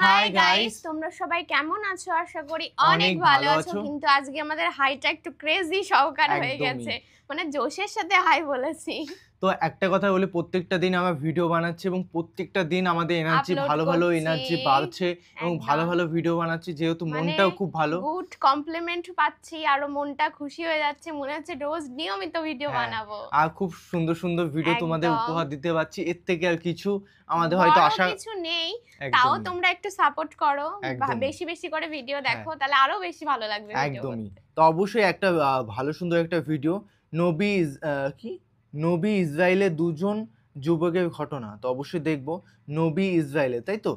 Hi guys, তোমরা সবাই কেমন আছো? আশা করি অনেক ভালো আছো। কিন্তু আজকে আমাদের হাইটা একটু ক্রেজি সহকার হয়ে গেছে, মানে জোশের সাথে হাই বলেছি। তো একটা কথা বলি, প্রত্যেকটা দিন আমরা ভিডিও বানাচ্ছি এবং প্রত্যেকটা দিন আমাদের এনার্জি ভালো এনার্জি বাড়ছে এবং ভালো ভিডিও বানাচ্ছি, যেহেতু মনটাও খুব ভালো, গুড কমপ্লিমেন্ট পাচ্ছি, আর মনটা খুশি হয়ে যাচ্ছে, মনে হচ্ছে রোজ নিয়মিত ভিডিও বানাবো আর খুব সুন্দর ভিডিও তোমাদের উপহার দিতে পারছি। এর থেকে আর কিছু আমাদের হয়তো আশা কিছু নেই, তাও তোমরা একটু সাপোর্ট করো, বেশি করে ভিডিও দেখো, তাহলে আরো বেশি ভালো লাগবে। একদমই। তো অবশ্যই একটা ভালো সুন্দর একটা ভিডিও, নবী ইসরায়েলের দুজন যুবকের ঘটনা, তো অবশ্যই দেখবো নবী ইসরায়েলে, তাই তো?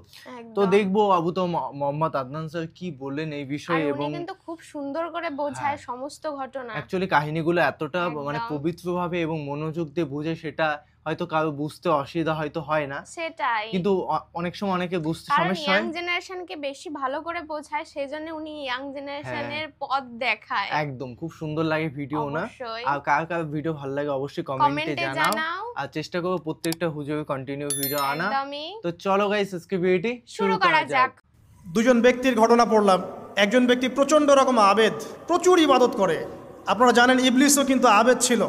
তো দেখবো আবু তো মোহাম্মদ আদনান স্যার কি বললেন এই বিষয়ে, এবং কিন্তু খুব সুন্দর করে বোঝায় সমস্ত ঘটনা। অ্যাকচুয়ালি কাহিনীগুলো এতটা মানে পবিত্রভাবে এবং মনোযোগ দিয়ে বুঝে, সেটা হয়তো কারো বুঝতে অসুবিধা হয়তো হয় না, সেটাই, কিন্তু অনেক সময় অনেকে বুঝতে সমস্যা হয়। ইয়াং জেনারেশনকে বেশি ভালো করে বোঝায়, সেজন্য উনি ইয়াং জেনারেশনের পথ দেখায়। একদম খুব সুন্দর লাগে ভিডিও না। আর কার ভিডিও ভালো লাগে অবশ্যই কমেন্টে জানাও, আর চেষ্টা করব প্রত্যেকটা হুজুরে কন্টিনিউ ভিডিও আনা। তো চলো গাইস, আজকে ভিডিওটি শুরু করা যাক। দুজন ব্যক্তির ঘটনা পড়লাম। একজন ব্যক্তি প্রচণ্ড রকম আবেদ, প্রচুর ইবাদত করে। আপনারা জানেন ইবলিসও কিন্তু আবেদ ছিল,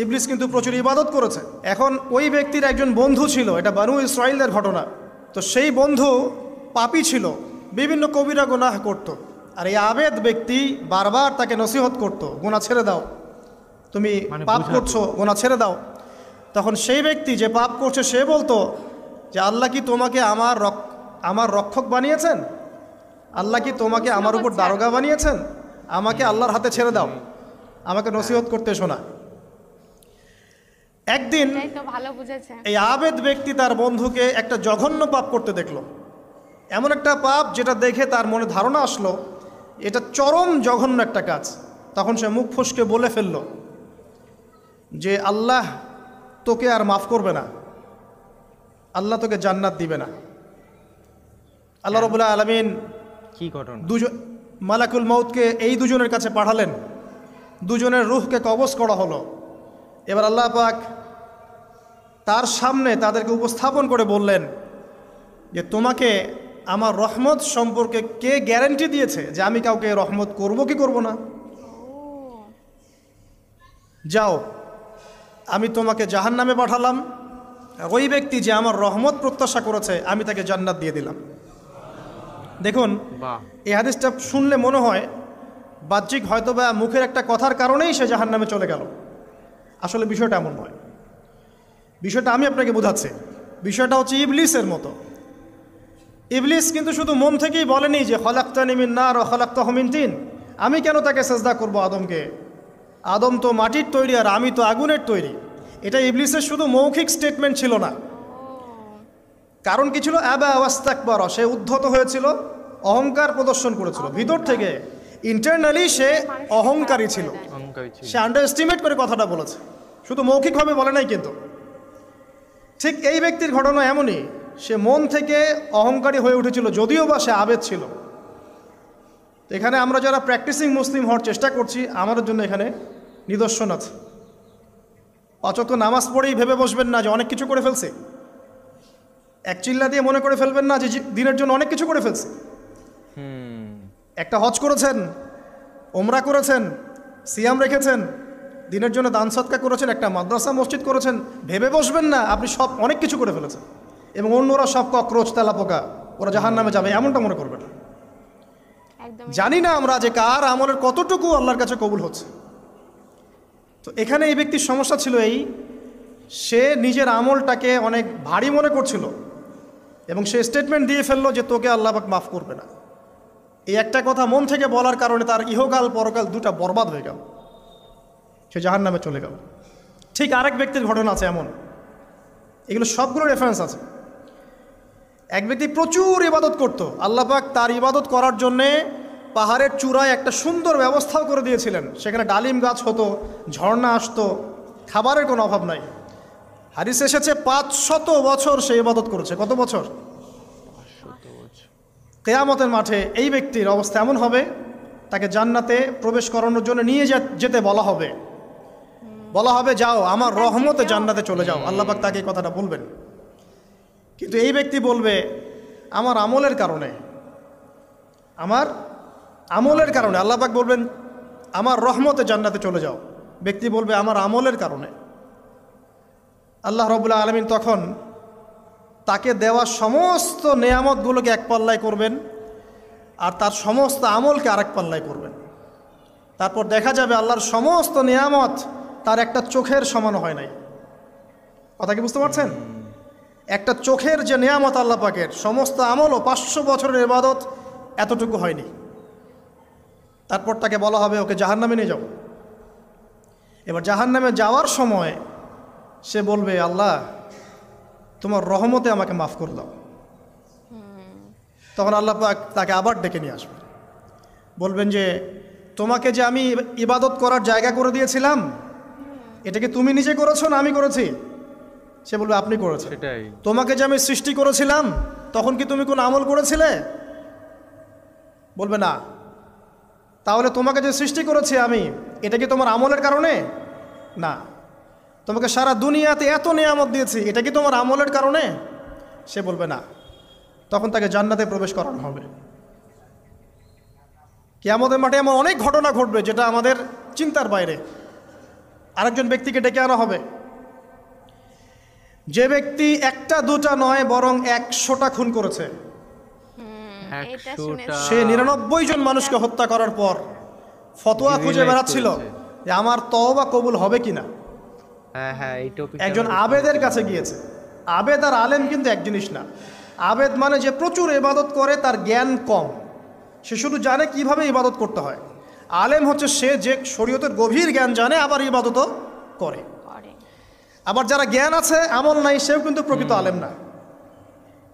ইবলিস কিন্তু প্রচুর ইবাদত করেছে। এখন ওই ব্যক্তির একজন বন্ধু ছিল, এটা বানু ইসরাইলের ঘটনা। তো সেই বন্ধু পাপী ছিল, বিভিন্ন কবিরা গুনাহ করত। আর এই আবেদ ব্যক্তি বারবার তাকে নসিহত করত, গুনাহ ছেড়ে দাও, তুমি পাপ করছো, গুনাহ ছেড়ে দাও। তখন সেই ব্যক্তি যে পাপ করছে সে বলতো যে আল্লাহ কি তোমাকে আমার রক্ষক বানিয়েছেন? আল্লাহ কি তোমাকে আমার উপর দারোগা বানিয়েছেন? আমাকে আল্লাহর হাতে ছেড়ে দাও, আমাকে নসিহত করতে শোনা। একদিন এই আবেদ ব্যক্তি তার বন্ধুকে একটা জঘন্য পাপ করতে দেখলো, এমন একটা পাপ যেটা দেখে তার মনে ধারণা আসলো এটা চরম জঘন্য একটা কাজ। তখন সে মুখ ফসকে বলে ফেলল যে আল্লাহ তোকে আর মাফ করবে না, আল্লাহ তোকে জান্নাত দিবে না। আল্লাহ রাব্বুল আলামিন কি ঘটনা, মালাকুল মউতকে এই দুজনের কাছে পাঠালেন, দুজনের রূহকে কবজ করা হলো। এবার আল্লাহ পাক তার সামনে তাদেরকে উপস্থাপন করে বললেন যে তোমাকে আমার রহমত সম্পর্কে কে গ্যারান্টি দিয়েছে যে আমি কাউকে রহমত করব কি করব না? যাও, আমি তোমাকে জাহান্নামে পাঠালাম, ওই ব্যক্তি যে আমার রহমত প্রত্যাশা করেছে আমি তাকে জান্নাত দিয়ে দিলাম। দেখুন, এই হাদিসটা শুনলে মনে হয় বাহ্যিক হয়তো বা মুখের একটা কথার কারণেই সে জাহান্নামে চলে গেল। আসলে বিষয়টা এমন নয়। বিষয়টা আমি আপনাকে বোঝাচ্ছি। বিষয়টা হচ্ছে ইবলিসের মতো। ইবলিস কিন্তু শুধু মন থেকেই বলেনি যে খলাকতানি মিন নার ওয়া খলাকতাহু মিন তিন, আমি কেন তাকে সেজদা করব আদমকে, আদম তো মাটির তৈরি আর আমি তো আগুনের তৈরি। এটা ইবলিসের শুধু মৌখিক স্টেটমেন্ট ছিল না, কারণ কি ছিল? আবা ওয়াস্তাকবার, সে উদ্ধত হয়েছিল, অহংকার প্রদর্শন করেছিল ভিতর থেকে। ইন্টারনালি সে অহংকারী ছিল, সে আন্ডারএস্টিমেট করে কথাটা বলেছে, শুধু মৌখিকভাবে বলে নাই। কিন্তু ঠিক এই ব্যক্তির ঘটনা এমনই, সে মন থেকে অহংকারী হয়ে উঠেছিল, যদিও বা সে আবেদ ছিল। এখানে আমরা যারা প্র্যাকটিসিং মুসলিম হওয়ার চেষ্টা করছি, আমাদের জন্য এখানে নিদর্শন আছে। অচক নামাজ পড়েই ভেবে বসবেন না যে অনেক কিছু করে ফেলছে, এক চিল্লা দিয়ে মনে করে ফেলবেন না যে দিনের জন্য অনেক কিছু করে ফেলছে। একটা হজ করেছেন, ওমরা করেছেন, সিয়াম রেখেছেন, দিনের জন্য দান সদকা করেছেন, একটা মাদ্রাসা মসজিদ করেছেন, ভেবে বসবেন না আপনি সব অনেক কিছু করে ফেলেছেন এবং অন্যরা সব ককরোচ তেলাপোকা, ওরা জাহান্নামে যাবে, এমনটা মনে করবেন না। জানি না আমরা যে কার আমলের কতটুকু আল্লাহর কাছে কবুল হচ্ছে। তো এখানে এই ব্যক্তির সমস্যা ছিল এই, সে নিজের আমলটাকে অনেক ভারী মনে করছিল এবং সে স্টেটমেন্ট দিয়ে ফেললো যে তোকে আল্লাহ পাক মাফ করবে না। এই একটা কথা মন থেকে বলার কারণে তার ইহকাল পরকাল দুটা বরবাদ হয়ে গেল, সে জাহান্নামে চলে গেল। ঠিক আরেক ব্যক্তির ঘটনা আছে এমন, এগুলো সবগুলো রেফারেন্স আছে। এক ব্যক্তি প্রচুর ইবাদত করত, আল্লাহ পাক তার ইবাদত করার জন্যে পাহাড়ের চূড়ায় একটা সুন্দর ব্যবস্থাও করে দিয়েছিলেন, সেখানে ডালিম গাছ হতো, ঝর্ণা আসতো, খাবারের কোনো অভাব নাই। হাদিসে এসেছে 500 বছর সে ইবাদত করেছে। কত বছর? কিয়ামতের মাঠে এই ব্যক্তির অবস্থা এমন হবে, তাকে জান্নাতে প্রবেশ করানোর জন্য নিয়ে যেতে বলা হবে যাও আমার রহমতে জান্নাতে চলে যাও। আল্লাহ পাক তাকে এই কথাটা বলবেন, কিন্তু এই ব্যক্তি বলবে আমার আমলের কারণে, আমার আমলের কারণে। আল্লাহ পাক বলবেন আমার রহমতে জান্নাতে চলে যাও। ব্যক্তি বলবে আমার আমলের কারণে। আল্লাহ রাব্বুল আলামিন তখন তাকে দেওয়া সমস্ত নেয়ামতগুলোকে এক পাল্লায় করবেন আর তার সমস্ত আমলকে আরেক পাল্লায় করবেন। তারপর দেখা যাবে আল্লাহর সমস্ত নেয়ামত তার একটা চোখের সমান হয় নাই। কথা কি বুঝতে পারছেন? একটা চোখের যে নেয়ামত আল্লাহ পাকের, সমস্ত আমলও 500 বছরের ইবাদত এতটুকু হয়নি। তারপর তাকে বলা হবে ওকে জাহান্নামে নিয়ে যাও। এবার জাহান্নামে যাওয়ার সময় সে বলবে আল্লাহ তোমার রহমতে আমাকে মাফ করে দাও। তখন আল্লাহ পাক তাকে আবার ডেকে নিয়ে আসবেন, বলবেন যে তোমাকে যে আমি ইবাদত করার জায়গা করে দিয়েছিলাম, এটা কি তুমি নিজে করেছো না আমি করেছি? সে বলবে আপনি করেছেন। তোমাকে যে আমি সৃষ্টি করেছিলাম তখন কি তুমি কোনো আমল করেছিলে? বলবে না। তাহলে তোমাকে যে সৃষ্টি করেছি আমি, এটা কি তোমার আমলের কারণে? না। তোমাকে সারা দুনিয়াতে এত নিয়ামত দিয়েছি, এটা কি তোমার আমলের কারণে? সে বলবে না। তখন তাকে জান্নাতে প্রবেশ করানো হবে। কিয়ামতের মাঠে এমন অনেক ঘটনা ঘটবে যেটা আমাদের চিন্তার বাইরে। আরেকজন ব্যক্তিকে ডেকে আনা হবে, যে ব্যক্তি একটা দুটা নয় বরং 100টা খুন করেছে। সে 99 জন মানুষকে হত্যা করার পর ফতোয়া খুঁজে বেড়াচ্ছিল যে আমার তওবা কবুল হবে কিনা। একজন আবেদের কাছে গিয়েছে। আবেদ আর আলেম কিন্তু এক জিনিস না। আবেদ মানে যে প্রচুর ইবাদত করে, তার জ্ঞান কম, সে শুধু জানে কিভাবে ইবাদত করতে হয়। আলেম হচ্ছে সে যে শরীয়তের গভীর জ্ঞান জানে আবার ইবাদতও করে। আবার যারা জ্ঞান আছে আমল নাই, সেও কিন্তু প্রকৃত আলেম না।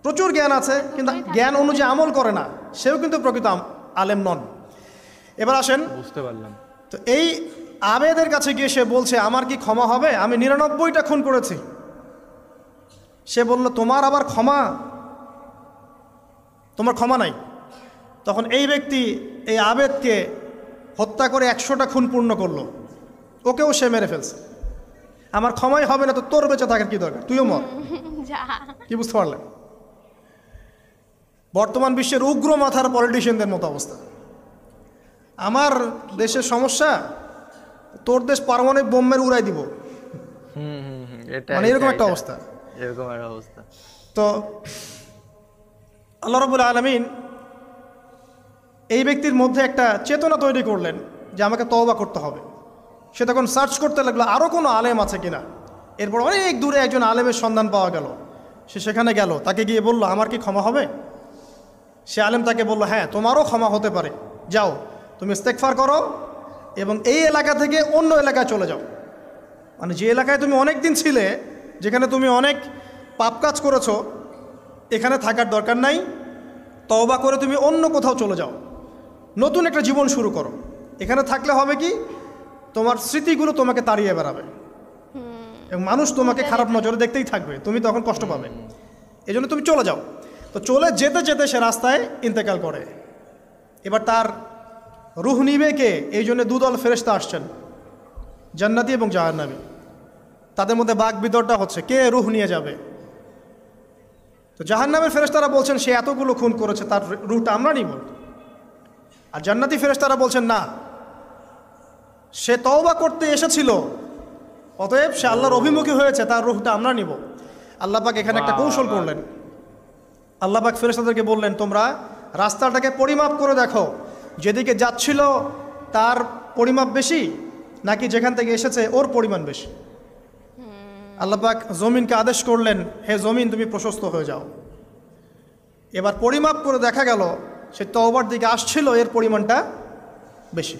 প্রচুর জ্ঞান আছে কিন্তু জ্ঞান অনুযায়ী আমল করে না, সেও কিন্তু প্রকৃত আলেম নন। এবার আসেন, বুঝতে পারলাম তো এই আবেদের কাছে গিয়ে সে বলছে আমার কি ক্ষমা হবে? আমি 99টা খুন করেছি। সে বলল তোমার আবার ক্ষমা? তোমার ক্ষমা নাই। তখন এই ব্যক্তি এই আবেদকে হত্যা করে 100টা খুন পূর্ণ করলো, ওকেও সে মেরে ফেলছে। আমার ক্ষমাই হবে না তো তোর বেঁচে থাকার কি দরকার, তুইও মর। কি বুঝতে পারলেন? বর্তমান বিশ্বের উগ্র মাথার পলিটিশিয়ানদের মতো অবস্থা। আমার দেশের সমস্যা, তোর দেশ পারমাণবিক বোমের উড়াই দিব, মানে এরকম একটা অবস্থা। তো আল্লাহ রাব্বুল আলামিন এই ব্যক্তির মধ্যে একটা চেতনা তৈরি করলেন যে আমাকে তওবা করতে হবে। সে তখন সার্চ করতে লাগলো আরও কোনো আলেম আছে কিনা। এরপর অনেক দূরে একজন আলেমের সন্ধান পাওয়া গেল। সে সেখানে গেল, তাকে গিয়ে বলল আমার কি ক্ষমা হবে? সে আলেম তাকে বলল হ্যাঁ তোমারও ক্ষমা হতে পারে, যাও তুমি ইস্তেগফার করো এবং এই এলাকা থেকে অন্য এলাকায় চলে যাও। মানে যে এলাকায় তুমি অনেক দিন ছিলে, যেখানে তুমি অনেক পাপ কাজ করেছো, এখানে থাকার দরকার নাই। তওবা করে তুমি অন্য কোথাও চলে যাও, নতুন একটা জীবন শুরু করো। এখানে থাকলে হবে কি, তোমার স্মৃতিগুলো তোমাকে তাড়িয়ে বেড়াবে এবং মানুষ তোমাকে খারাপ নজরে দেখতেই থাকবে, তুমি তখন কষ্ট পাবে। এই জন্য তুমি চলে যাও। তো চলে যেতে যেতে সে রাস্তায় ইন্তেকাল করে। এবার তার রুহ নিবে কে? এই জন্য দুদল ফেরেশতা আসছেন, জান্নাতি এবং জাহান্নামী। তাদের মধ্যে বাক বিতরটা হচ্ছে কে রুহ নিয়ে যাবে। তো জাহান্নামের ফেরেশতারা বলছেন সে এতগুলো খুন করেছে, তার রুহটা আমরা নিব। আর জান্নাতি ফেরেশতারা বলছেন না, সে তওবা করতে এসেছিল, অতএব সে আল্লাহর অভিমুখী হয়েছে, তার রুহটা আমরা নিব। আল্লাহ পাক এখানে একটা কৌশল করলেন। আল্লাহ পাক ফেরেশতাদেরকে বললেন তোমরা রাস্তাটাকে পরিমাপ করে দেখো, যেদিকে যাচ্ছিল তার পরিমাপ বেশি নাকি যেখান থেকে এসেছে ওর পরিমাণ বেশি। আল্লাহ পাক জমিনকে আদেশ করলেন হে জমিন তুমি প্রশস্ত হয়ে যাও। এবার পরিমাপ করে দেখা গেল সে তওবার দিকে আসছিল, এর পরিমাণটা বেশি।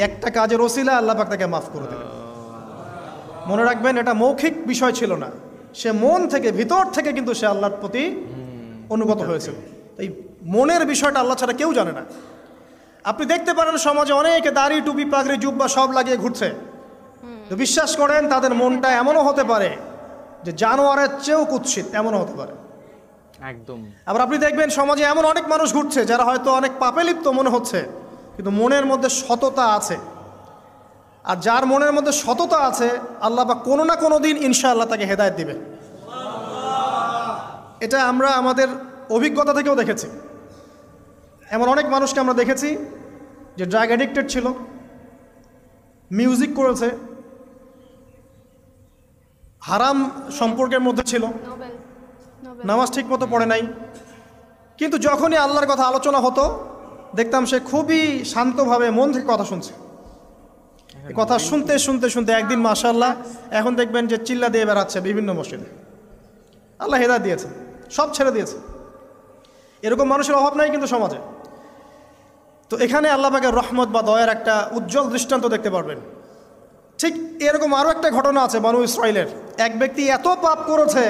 একটা কাজের ওসিলা আল্লাহ পাক তাকে মাফ করে দিলেন। মনে রাখবেন এটা মৌখিক বিষয় ছিল না, সে মন থেকে ভিতর থেকে কিন্তু সে আল্লাহর প্রতি অনুগত হয়েছিল। এই মনের বিষয়টা আল্লাহ ছাড়া কেউ জানে না। আপনি দেখতে পারেন সমাজে অনেকে দাড়ি টুপি পাগড়ি জুব্বা সব লাগিয়ে ঘুরছে, তো বিশ্বাস করেন তাদের মনটা এমনও হতে পারে যে জানোয়ারের চেয়েও কুৎসিত, এমনও হতে পারে একদম। আবার আপনি দেখবেন সমাজে এমন অনেক মানুষ ঘুরছে যারা হয়তো অনেক পাপে লিপ্ত মনে হচ্ছে, কিন্তু মনের মধ্যে সততা আছে। আর যার মনের মধ্যে সততা আছে আল্লাহ বা কোনো না কোনো দিন ইনশাআল্লাহ তাকে হেদায়েত দিবে। এটা আমরা আমাদের অভিজ্ঞতা থেকেও দেখেছি। এমন অনেক মানুষকে আমরা দেখেছি যে ড্রাগ অ্যাডিক্টেড ছিল, মিউজিক করেছে, হারাম সম্পর্কের মধ্যে ছিল, নামাজ ঠিক মতো পড়ে নাই, কিন্তু যখনই আল্লাহর কথা আলোচনা হতো দেখতাম সে খুবই শান্তভাবে মন থেকে কথা শুনছে। এই কথা শুনতে শুনতে শুনতে একদিন মাশাআল্লাহ এখন দেখবেন যে চিল্লা দিয়ে বেড়াচ্ছে বিভিন্ন মসজিদে। আল্লাহ হেদায়েত দিয়েছে, সব ছেড়ে দিয়েছে। এরকম মানুষের অভাব নাই কিন্তু সমাজে। তো এখানে আল্লাহ পাকের রহমত বা দয়ার একটা উজ্জ্বল দৃষ্টান্ত দেখতে পারবেন। ঠিক এরকম আরও একটা ঘটনা আছে বনু ইসরাইলের। এক ব্যক্তি এত পাপ করেছে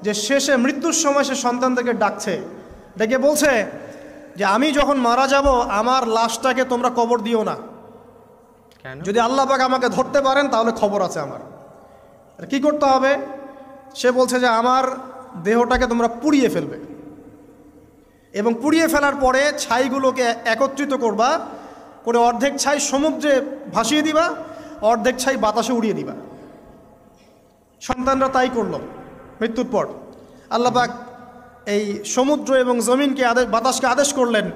যে শেষে মৃত্যুর সময় সে সন্তানদেরকে ডাকছে, ডেকে বলছে যে আমি যখন মারা যাব আমার লাশটাকে তোমরা কবর দিও না, যদি আল্লাহ পাক আমাকে ধরতে পারেন তাহলে খবর আছে আমার। কি করতে হবে? সে বলছে যে আমার দেহটাকে তোমরা পুড়িয়ে ফেলবে এবং পুড়িয়ে ফেলার পরে ছাইগুলোকে একত্রিত করবা, করে অর্ধেক ছাই সমুদ্রে ভাসিয়ে দিবা, অর্ধেক ছাই বাতাসে উড়িয়ে দিবা। সন্তানরা তাই করলো। মৃত্যুর পর আল্লাহ পাক এই সমুদ্র এবং জমিনকে বাতাসকে আদেশ করলেন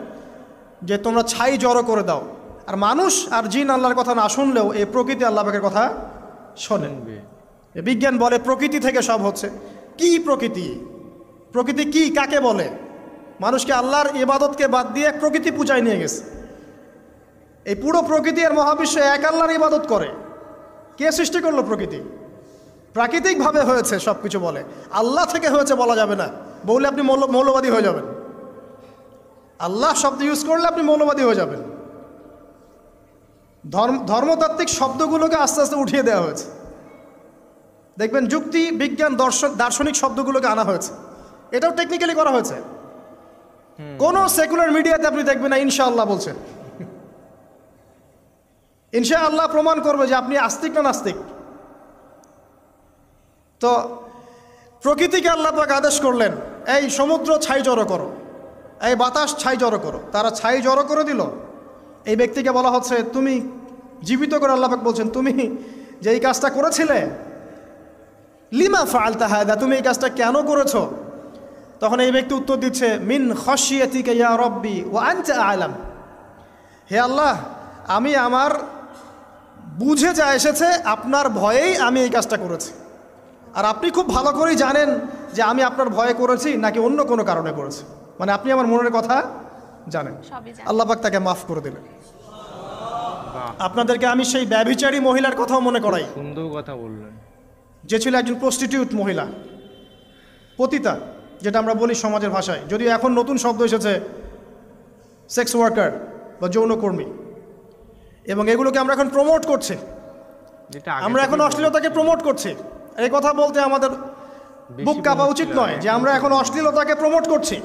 যে তোমরা ছাই জড়ো করে দাও। আর মানুষ আর জিন আল্লাহর কথা না শুনলেও এই প্রকৃতি আল্লাহ পাকের কথা শোনেন। বিজ্ঞান বলে প্রকৃতি থেকে সব হচ্ছে। কি প্রকৃতি? প্রকৃতি কি, কাকে বলে? মানুষকে আল্লাহর ইবাদতকে বাদ দিয়ে প্রকৃতি পূজায় নিয়ে গেছে। এই পুরো প্রকৃতি আর মহাবিশ্ব এক আল্লাহর ইবাদত করে। কে সৃষ্টি করলো প্রকৃতি? প্রাকৃতিকভাবে হয়েছে সব কিছু বলে, আল্লাহ থেকে হয়েছে বলা যাবে না। বললে আপনি মৌলবাদী হয়ে যাবেন। আল্লাহ শব্দ ইউজ করলে আপনি মৌলবাদী হয়ে যাবেন। ধর্মতাত্ত্বিক শব্দগুলোকে আস্তে আস্তে উঠিয়ে দেওয়া হয়েছে। দেখবেন যুক্তি, বিজ্ঞান, দার্শনিক শব্দগুলোকে আনা হয়েছে। এটাও টেকনিক্যালি করা হয়েছে। কোন সেকুলার মিডিয়াতে আপনি দেখবেন না ইনশাআল্লাহ বলছে। ইনশাআল্লাহ প্রমাণ করবে যে আপনি আস্তিক না নাস্তিক। তো প্রকৃতিকে আল্লাহ পাক আদেশ করলেন এই সমুদ্র ছাই জড়ো করো, এই বাতাস ছাই জড়ো করো। তারা ছাই জড়ো করে দিল। এই ব্যক্তিকে বলা হচ্ছে তুমি জীবিত করে আল্লাহ পাক বলছেন তুমি যে এই কাজটা করেছিলে, লিমা ফাআলতা হাদা, তুমি এই কাজটা কেন করেছো? তখন এই ব্যক্তি উত্তর দিচ্ছে মিন খাশিয়াতিকা ইয়া রাব্বি ওয়া আনতা আ'লাম। হে আল্লাহ, আমি আমার বুঝে যা এসেছে আপনার ভয়েই আমি এই কাজটা করেছি, আর আপনি খুব ভালো করেই জানেন যে আমি আপনার ভয়ে করেছি নাকি অন্য কোনো কারণে করেছি। মানে আপনি আমার মনের কথা জানেন। আল্লাহ পাক তাকে মাফ করে দিলেন। আপনাদেরকে আমি সেই ব্যভিচারী মহিলার কথাও মনে করাই। সুন্দর কথা বললেন। যে ছিল একজন প্রস্টিটিউট মহিলা, পতিতা যেটা আমরা বলি সমাজের ভাষায়, যদিও এখন নতুন শব্দ এসেছে সেক্স ওয়ার্কার বা যৌনকর্মী, এবং এগুলোকে আমরা এখন প্রমোট করছি। আমরা এখন অশ্লীলতাকে প্রমোট করছি। এই কথা বলতে আমাদের বুক কাঁপা উচিত নয় যে আমরা এখন অশ্লীলতাকে প্রমোট করছি।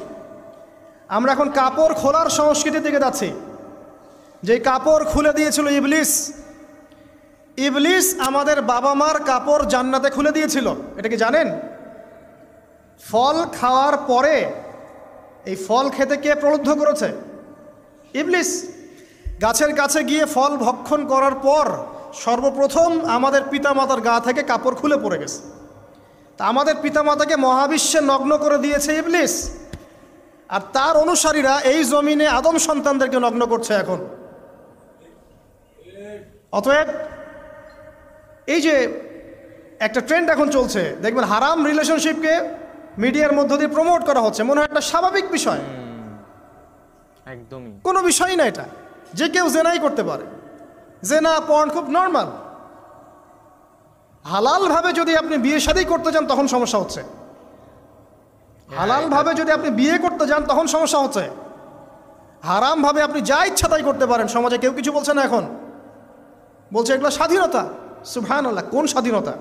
আমরা এখন কাপড় খোলার সংস্কৃতির দিকে যাচ্ছি। যে কাপড় খুলে দিয়েছিল ইবলিস। ইবলিস আমাদের বাবা মার কাপড় জান্নাতে খুলে দিয়েছিল, এটা কি জানেন? ফল খাওয়ার পরে এই ফল খেতে কে প্রলুব্ধ করেছে? ইবলিস। গাছের কাছে গিয়ে ফল ভক্ষণ করার পর সর্বপ্রথম আমাদের পিতামাতার গা থেকে কাপড় খুলে পড়ে গেছে। তা আমাদের পিতামাতাকে মহাবিশ্বে নগ্ন করে দিয়েছে ইবলিস, আর তার অনুসারীরা এই জমিনে আদম সন্তানদেরকে নগ্ন করছে এখন। অতএব এই যে একটা ট্রেন্ড এখন চলছে, দেখবেন হারাম রিলেশনশিপকে মিডিয়ার মধ্য দিয়ে প্রমোট করা হচ্ছে, মনে হয় একটা স্বাভাবিক বিষয়। একদমই কোনো বিষয়ই না এটা, যে কেউ জেনাই করতে পারে। জেনা পর্ন খুব নর্মাল। হালাল ভাবে যদি আপনি বিয়ে শাদী করতে যান তখন সমস্যা হচ্ছে। হালাল ভাবে যদি আপনি বিয়ে করতে যান তখন সমস্যা হচ্ছে। হারাম ভাবে আপনি যা ইচ্ছা তাই করতে পারেন, সমাজে কেউ কিছু বলছে না। এখন বলছে এগুলো স্বাধীনতা। সুবহানাল্লাহ, কোন স্বাধীনতা?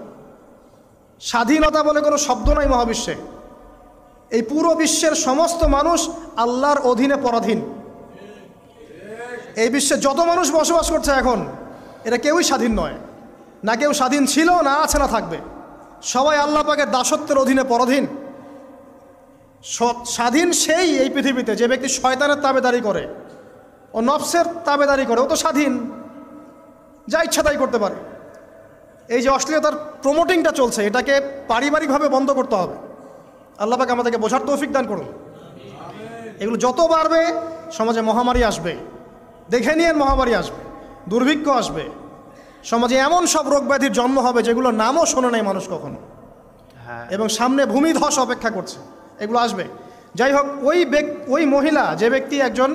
স্বাধীনতা বলে কোনো শব্দ নাই মহাবিশ্বে। এই পুরো বিশ্বের সমস্ত মানুষ আল্লাহর অধীনে পরাধীন। এই বিশ্বে যত মানুষ বসবাস করছে এখন, এরা কেউই স্বাধীন নয়। না কেউ স্বাধীন ছিল, না আছে, না থাকবে। সবাই আল্লাহ পাকের দাসত্বের অধীনে পরাধীন। স্বাধীন সেই এই পৃথিবীতে যে ব্যক্তি শয়তানের তাবেদারি করে, ও নফসের তাবেদারি করে, ও তো স্বাধীন, যা ইচ্ছা তাই করতে পারে। এই যে অশ্লীলতার প্রমোটিংটা চলছে, এটাকে পারিবারিকভাবে বন্ধ করতে হবে। আল্লাহ পাক আমাদেরকে বোঝার তৌফিক দান করুন। এগুলো যত বাড়বে সমাজে মহামারী আসবে, দেখে নিয়ে মহামারী আসবে, দুর্ভিক্ষ আসবে, সমাজে এমন সব রোগ ব্যাধির জন্ম হবে যেগুলো নামও শোনে নাই মানুষ কখনো, এবং সামনে ভূমিধস অপেক্ষা করছে, এগুলো আসবে। যাই হোক, ওই মহিলা, যে ব্যক্তি একজন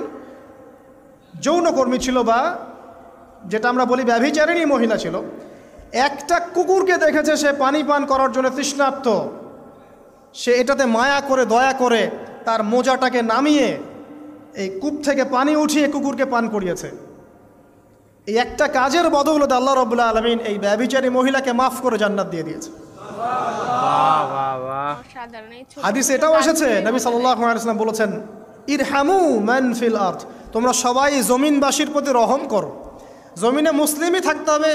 যৌনকর্মী ছিল বা যেটা আমরা বলি ব্যভিচারিণী মহিলা ছিল, একটা কুকুরকে দেখেছে সে পানি পান করার জন্য তৃষ্ণার্ত, সে এটাতে মায়া করে দয়া করে তার মোজাটাকে নামিয়ে এই কূপ থেকে পানি উঠিয়ে কুকুরকে পান করিয়েছে। এই একটা কাজের বদৌলতে আল্লাহ রাব্বুল আলামিন এই ব্যভিচারী মহিলাকে মাফ করে জান্নাত দিয়ে দিয়েছে। হাদিস এটাও এসেছে, নবী সাল্লাল্লাহু আলাইহি ওয়াসাল্লাম বলেছেন, ইরহামু মান ফিল আরদ, তোমরা সবাই জমিনবাসীর প্রতি রহম করো। জমিনে মুসলিমই থাকতে হবে,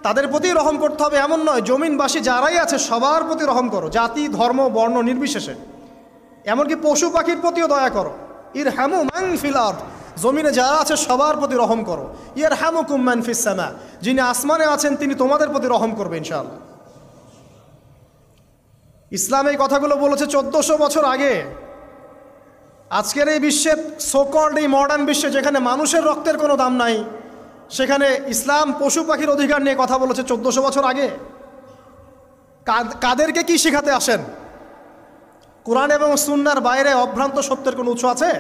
তাদের প্রতি রহম করতে হবে এমন নয়, জমিনবাসী যারাই আছে সবার প্রতি রহম করো, জাতি ধর্ম বর্ণ নির্বিশেষে, এমনকি পশু পাখির প্রতিও দয়া করো। ইরহামু মান ফিল আরদ, জমিনে যারা আছে সবার প্রতি রহম করো। ইয়ারহামুকুম মান ফিস সামা, যিনি আসমানে আছেন তিনি তোমাদের প্রতি রহম করবে ইনশাআল্লাহ। ইসলাম এই কথাগুলো বলেছে 1400 বছর আগে। আজকের এই বিশ্বে, সোকল্ড এই মডার্ন বিশ্বে যেখানে মানুষের রক্তের কোনো দাম নাই, সেখানে ইসলাম পশু পাখির অধিকার নিয়ে কথা বলেছে 1400 বছর আগে। কাদেরকে কি শেখাতে আসেন? কোরআন এবং সুন্নাহর বাইরে অভ্রান্ত সত্যের কোনো উৎস আছে?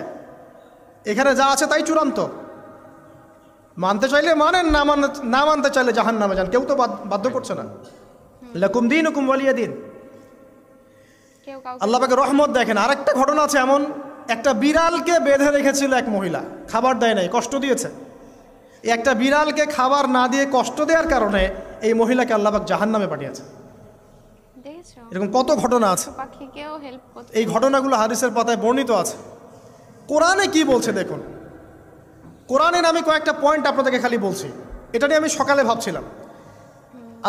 এখানে যা আছে তাই চূড়ান্ত। মানতে চাইলে মানেন, না মানতে চাইলে জাহান্নামে যান, কেউ তো বাধ্য করছে না। লাকুম দীনুকুম ওয়ালিয়া দিন। আল্লাহ পাকের রহমত দেখেন। আরেকটা ঘটনা আছে এমন, একটা বিড়ালকে বেঁধে রেখেছিল এক মহিলা, খাবার দেয় নাই, কষ্ট দিয়েছে। একটা বিড়ালকে খাবার না দিয়ে কষ্ট দেওয়ার কারণে এই মহিলাকে আল্লাহ পাক জাহান্নামে পাঠিয়েছে। এরকম কত ঘটনা আছে, এই ঘটনাগুলো হাদিসের পাতায় বর্ণিত আছে। কোরআনে কি বলছে দেখুন। কোরআনের আমি কয়েকটা পয়েন্ট আপনাদেরকে খালি বলছি, এটা নিয়ে আমি সকালে ভাবছিলাম।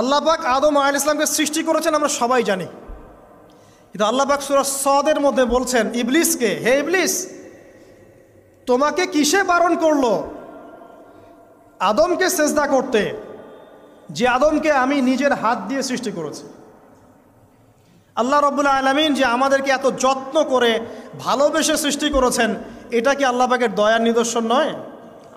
আল্লাহ পাক আদম আলাইহিস সালামকে সৃষ্টি করেছেন আমরা সবাই জানি, কিন্তু আল্লাহ পাক সূরা সদের মধ্যে বলছেন ইবলিসকে, হে ইবলিস, তোমাকে কিসে বারণ করলো আদমকে সেজদা করতে, যে আদমকে আমি নিজের হাত দিয়ে সৃষ্টি করেছি। আল্লাহ রাব্বুল আলামিন যে আমাদেরকে এত যত্ন করে ভালোবেসে সৃষ্টি করেছেন, এটা কি আল্লাহ পাকের দয়ার নিদর্শন নয়?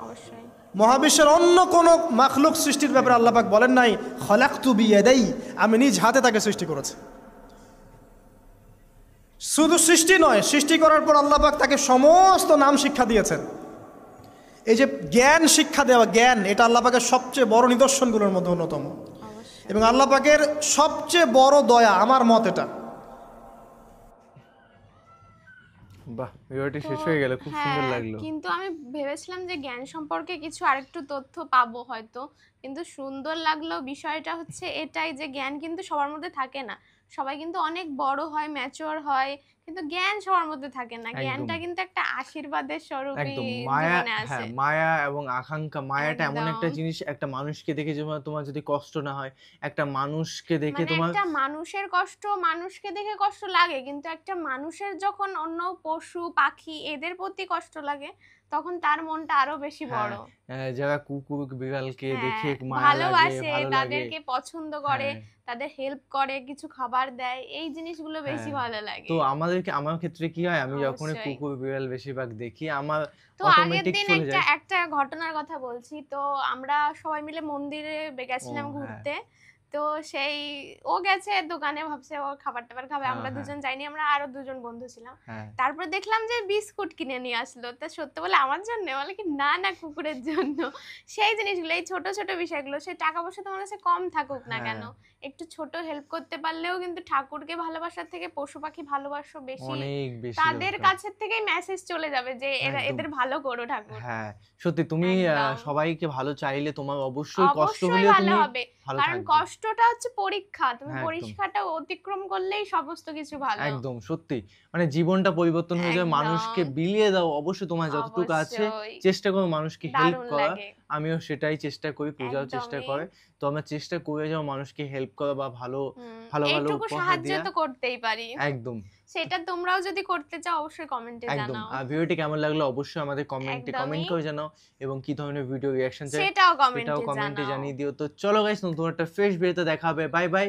অবশ্যই। মহাবিশ্বের অন্য কোনো মাখলুক সৃষ্টির ব্যাপারে আল্লাহ পাক বলেন নাই খলাকতু বিয়াদাই, আমি নিজ হাতে তাকে সৃষ্টি করেছি। শুধু সৃষ্টি নয়, সৃষ্টি করার পর আল্লাহ পাক তাকে সমস্ত নাম শিক্ষা দিয়েছেন। এই যে জ্ঞান শিক্ষা দেওয়া, জ্ঞান, এটা আল্লাহ পাকের সবচেয়ে বড় নিদর্শনগুলোর মধ্যে অন্যতম। এবং আল্লাহ পাকের সবচেয়ে বড় দয়া, আমার মত এটা। বাহ, ভিডিওটি শেষ হয়ে গেল, খুব সুন্দর লাগলো। কিন্তু আমি ভেবেছিলাম যে জ্ঞান সম্পর্কে কিছু আরেকটু তথ্য পাবো হয়তো, কিন্তু সুন্দর লাগলো। বিষয়টা হচ্ছে এটাই যে জ্ঞান কিন্তু সবার মধ্যে থাকে না, সবাই কিন্তু অনেক বড় হয়, ম্যাচিওর হয়, কিন্তু জ্ঞান সবার মধ্যে থাকে না। জ্ঞানটা কিন্তু একটা আশীর্বাদের স্বরূপই জীবনে আসে। মায়া এবং আকাঙ্ক্ষা, মায়াটা এমন একটা জিনিস, একটা মানুষকে দেখে যেমন তোমার যদি কষ্ট না হয়, একটা মানুষকে দেখে তোমার, একটা মানুষের কষ্ট মানুষকে দেখে কষ্ট লাগে, কিন্তু একটা মানুষের যখন অন্য পশু পাখি এদের প্রতি কষ্ট লাগে তখন তার মনটা আরো বেশি বড়। যারা কুকুর বিড়ালকে দেখে মায়া ভালোবাসে, তাদেরকে পছন্দ করে, তাদের হেল্প করে, কিছু খাবার দেয়, এই জিনিসগুলো বেশি ভালো লাগে। তো আমার ক্ষেত্রে কি হয়, আমি যখন কুকুর বিড়াল বেশিরভাগ দেখি আমার তো আগের দিন একটা ঘটনার কথা বলছি। তো আমরা সবাই মিলে মন্দিরে গেছিলাম ঘুরতে। তো সেই ও গেছে দোকানে, ভাবছে ও খাবার টাবার খাবে, আমরা দুজন যাইনি, আমরা আরো দুজন বন্ধু ছিলাম। তারপর দেখলাম যে বিস্কুট কিনে নিয়ে আসলো। তা সত্যি বলে আমার জন্য, বলে কি না না কুকুরের জন্য। সেই জিনিসগুলো, এই ছোট ছোট বিষয়গুলো, সেই টাকা পয়সা তোমার কাছে কম থাকুক না কেন, একটু ছোট হেল্প করতে পারলেও কিন্তু ঠাকুরকে ভালোবাসার থেকে পশু পাখি ভালোবাসো বেশি, তাদের কাছের থেকেই মেসেজ চলে যাবে যে এদের ভালো করো ঠাকুর। হ্যাঁ সত্যি, তুমি সবাইকে ভালো চাইলে তোমার অবশ্যই কষ্ট হলে ভালো হবে, কারণ কষ্টটা হচ্ছে পরীক্ষা, তুমি পরীক্ষাটা অতিক্রম করলেই সমস্ত কিছু ভালো। একদম সত্যি, মানে জীবনটা পরিবর্তন হয়ে যাবে। মানুষকে বিলিয়ে দাও, অবশ্যই তোমার যতটুকু আছে চেষ্টা করো মানুষকে হেল্প করার। আমিও সেটাই চেষ্টা করি, পূজাও চেষ্টা করে। তো আমরা চেষ্টা করে যাও মানুষকে হেল্প করা বা ভালো ভালো ভালো সাহায্য তো করতেই পারি। একদম, সেটা তোমরাও যদি করতে চাও অবশ্যই কমেন্টে জানাও। আর ভিডিওটি কেমন লাগলো অবশ্যই আমাদের কমেন্টে কমেন্ট করে জানাও, এবং কি ধরনের ভিডিও রিঅ্যাকশন চাই সেটাও কমেন্টে জানিয়ে দিও। তো চলো গাইস, নতুন একটা ফ্রেশ ভিডিওতে দেখা হবে। Bye bye.